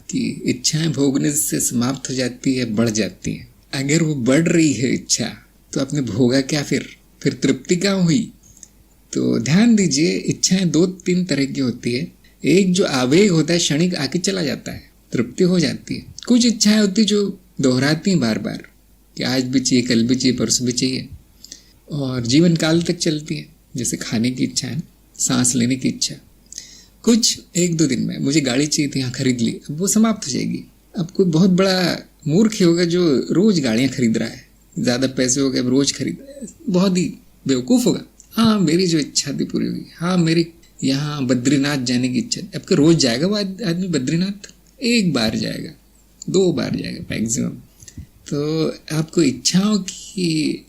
कि इच्छाएं भोगने से समाप्त हो जाती है, बढ़ जाती है। अगर वो बढ़ रही है इच्छा, तो आपने भोगा क्या? फिर तृप्ति कहाँ हुई? तो ध्यान दीजिए, इच्छाएं 2-3 तरह की होती है। एक जो आवेग होता है, क्षणिक आके चला जाता है, तृप्ति हो जाती है। कुछ इच्छाएं होती जो दोहराती हैं बार बार, कि आज भी चाहिए, कल भी चाहिए, परसों भी चाहिए, और जीवन काल तक चलती है। जैसे खाने की इच्छा है, सांस लेने की इच्छा। कुछ 1-2 दिन में, मुझे गाड़ी चाहिए थी, यहाँ खरीद ली, अब वो समाप्त हो जाएगी। अब कोई बहुत बड़ा मूर्ख ही होगा जो रोज गाड़ियाँ खरीद रहा है, ज़्यादा पैसे हो गए, अब रोज खरीद रहा है, बहुत ही बेवकूफ़ होगा। हाँ, मेरी जो इच्छा थी पूरी हुई। हाँ, मेरी यहाँ बद्रीनाथ जाने की इच्छा। अब रोज जाएगा वो आदमी बद्रीनाथ? 1 बार जाएगा, 2 बार जाएगा मैक्सिमम। तो आपको इच्छाओं की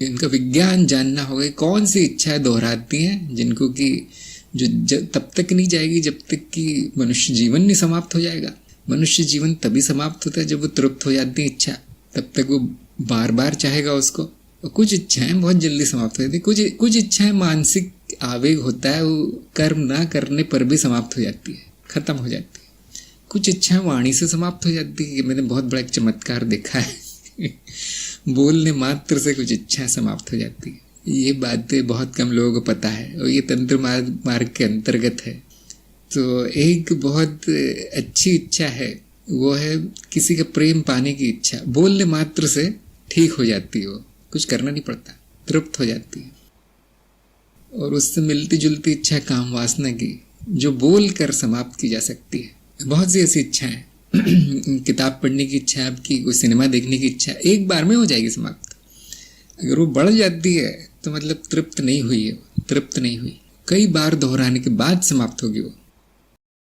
इनका विज्ञान जानना होगा। कौन सी इच्छाएं दोहराती हैं, जिनको कि जो तब तक नहीं जाएगी जब तक कि मनुष्य जीवन नहीं समाप्त हो जाएगा। मनुष्य जीवन तभी समाप्त होता है जब वो तृप्त हो जाती है इच्छा, तब तक वो बार बार चाहेगा उसको। और कुछ इच्छाएं बहुत जल्दी समाप्त हो जाती है। कुछ इच्छाएं मानसिक आवेग होता है, वो कर्म ना करने पर भी समाप्त हो जाती है, खत्म हो जाती है। कुछ इच्छाएं वाणी से समाप्त हो जाती है। मैंने बहुत बड़ा एक चमत्कार देखा है बोलने मात्र से कुछ इच्छाएं समाप्त हो जाती है। ये बातें बहुत कम लोगों को पता है, और ये तंत्र मार्ग के अंतर्गत है। तो एक बहुत अच्छी इच्छा है, वो है किसी का प्रेम पाने की इच्छा। बोलने मात्र से ठीक हो जाती है, वो कुछ करना नहीं पड़ता, तृप्त हो जाती है। और उससे मिलती जुलती इच्छा काम वासना की, जो बोल कर समाप्त की जा सकती है। बहुत सी ऐसी इच्छाएं किताब पढ़ने की इच्छा, आपकी कोई सिनेमा देखने की इच्छा, 1 बार में हो जाएगी समाप्त। अगर वो बढ़ जाती है तो मतलब तृप्त नहीं हुई है, तृप्त नहीं हुई। कई बार दोहराने के बाद समाप्त होगी वो।